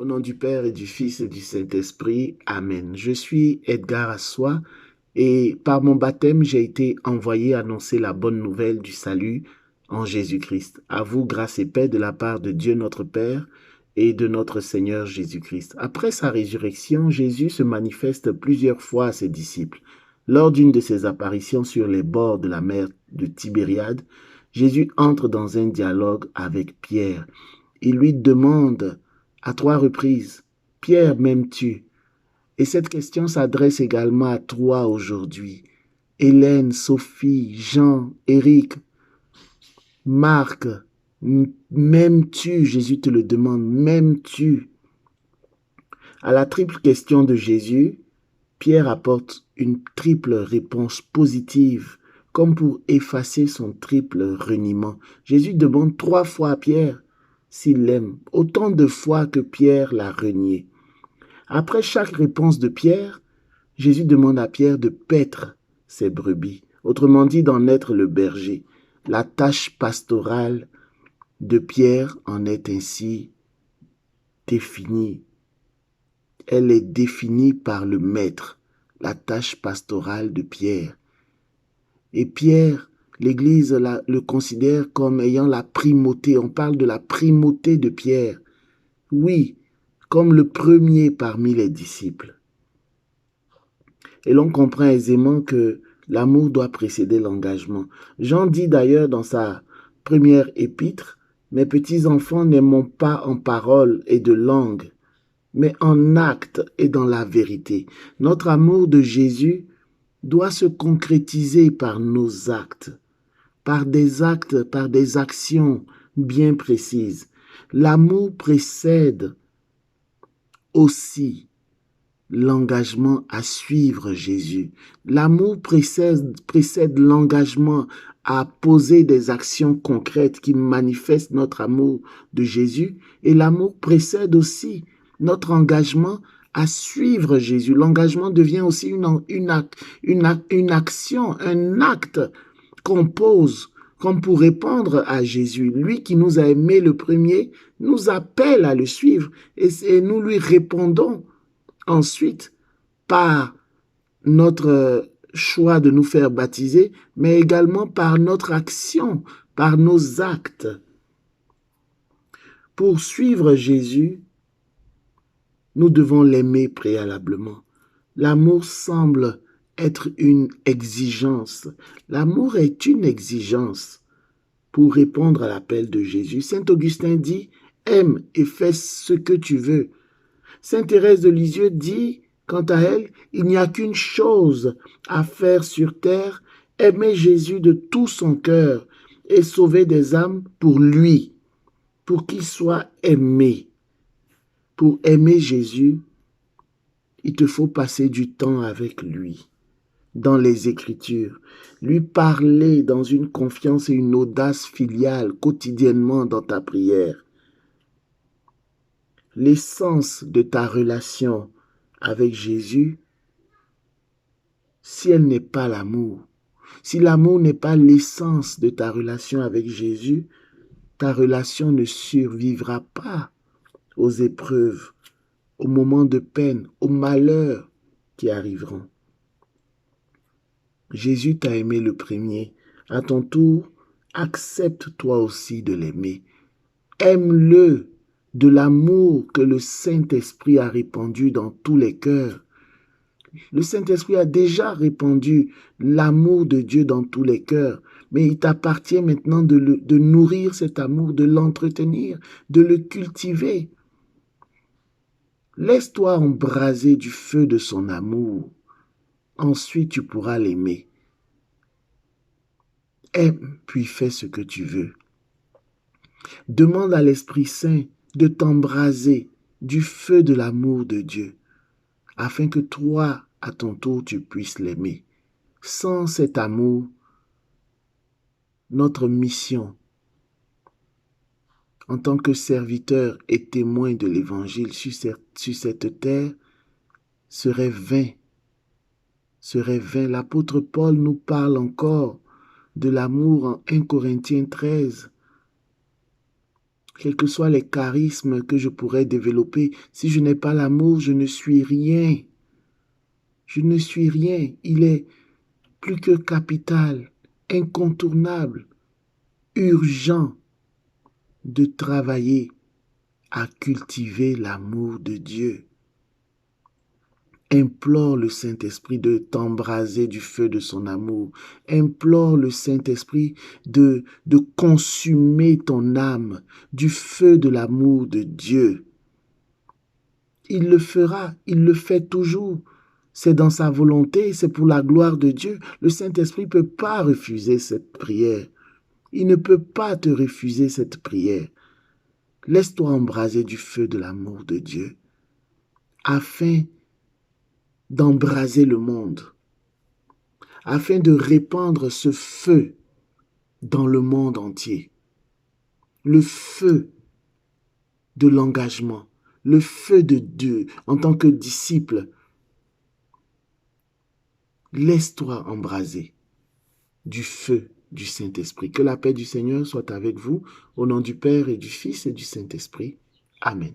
Au nom du Père et du Fils et du Saint-Esprit. Amen. Je suis Edgar Assois et par mon baptême, j'ai été envoyé annoncer la bonne nouvelle du salut en Jésus-Christ. À vous, grâce et paix de la part de Dieu notre Père et de notre Seigneur Jésus-Christ. Après sa résurrection, Jésus se manifeste plusieurs fois à ses disciples. Lors d'une de ses apparitions sur les bords de la mer de Tibériade, Jésus entre dans un dialogue avec Pierre. Il lui demande à 3 reprises, « Pierre, m'aimes-tu » Et cette question s'adresse également à toi aujourd'hui. Hélène, Sophie, Jean, Éric, Marc, m'aimes-tu? Jésus te le demande, m'aimes-tu? À la triple question de Jésus, Pierre apporte une triple réponse positive, comme pour effacer son triple reniement. Jésus demande 3 fois à Pierre s'il l'aime, autant de fois que Pierre l'a renié. Après chaque réponse de Pierre, Jésus demande à Pierre de paître ses brebis, autrement dit d'en être le berger. La tâche pastorale de Pierre en est ainsi définie. Elle est définie par le Maître, la tâche pastorale de Pierre. Et Pierre, l'Église le considère comme ayant la primauté. On parle de la primauté de Pierre. Oui, comme le premier parmi les disciples. Et l'on comprend aisément que l'amour doit précéder l'engagement. Jean dit d'ailleurs dans sa première épître, « Mes petits enfants, n'aimons pas en parole et de langue, mais en acte et dans la vérité. » Notre amour de Jésus doit se concrétiser par nos actes, par des actions bien précises. L'amour précède aussi l'engagement à suivre Jésus. L'amour précède l'engagement à poser des actions concrètes qui manifestent notre amour de Jésus. Et l'amour précède aussi notre engagement à suivre Jésus. L'engagement devient aussi une action, un acte qu'on pose comme pour répondre à Jésus. Lui qui nous a aimés le premier, nous appelle à le suivre et nous lui répondons ensuite par notre choix de nous faire baptiser, mais également par notre action, par nos actes. Pour suivre Jésus, nous devons l'aimer préalablement. L'amour semble être une exigence. L'amour est une exigence pour répondre à l'appel de Jésus. Saint Augustin dit, « Aime et fais ce que tu veux. » Sainte Thérèse de Lisieux dit, quant à elle, il n'y a qu'une chose à faire sur terre, aimer Jésus de tout son cœur et sauver des âmes pour lui, pour qu'il soit aimé. Pour aimer Jésus, il te faut passer du temps avec lui, dans les Écritures, lui parler dans une confiance et une audace filiale quotidiennement dans ta prière. L'essence de ta relation avec Jésus, si elle n'est pas l'amour, si l'amour n'est pas l'essence de ta relation avec Jésus, ta relation ne survivra pas aux épreuves, aux moments de peine, aux malheurs qui arriveront. Jésus t'a aimé le premier. À ton tour, accepte toi aussi de l'aimer. Aime-le de l'amour que le Saint-Esprit a répandu dans tous les cœurs. Le Saint-Esprit a déjà répandu l'amour de Dieu dans tous les cœurs, mais il t'appartient maintenant de nourrir cet amour, de l'entretenir, de le cultiver. Laisse-toi embraser du feu de son amour. Ensuite, tu pourras l'aimer. Aime, puis fais ce que tu veux. Demande à l'Esprit Saint de t'embraser du feu de l'amour de Dieu, afin que toi, à ton tour, tu puisses l'aimer. Sans cet amour, notre mission en tant que serviteur et témoin de l'Évangile sur cette terre serait vain. L'apôtre Paul nous parle encore de l'amour en 1 Corinthiens 13. quels que soient les charismes que je pourrais développer, si je n'ai pas l'amour, je ne suis rien. Je ne suis rien. Il est plus que capital, incontournable, urgent de travailler à cultiver l'amour de Dieu. Implore le Saint-Esprit de t'embraser du feu de son amour. Implore le Saint-Esprit de consumer ton âme du feu de l'amour de Dieu. Il le fera, il le fait toujours. C'est dans sa volonté, c'est pour la gloire de Dieu. Le Saint-Esprit ne peut pas refuser cette prière. Il ne peut pas te refuser cette prière. Laisse-toi embraser du feu de l'amour de Dieu afin d'embraser le monde, afin de répandre ce feu dans le monde entier. Le feu de l'engagement, le feu de Dieu en tant que disciple. Laisse-toi embraser du feu du Saint-Esprit. Que la paix du Seigneur soit avec vous, au nom du Père et du Fils et du Saint-Esprit. Amen.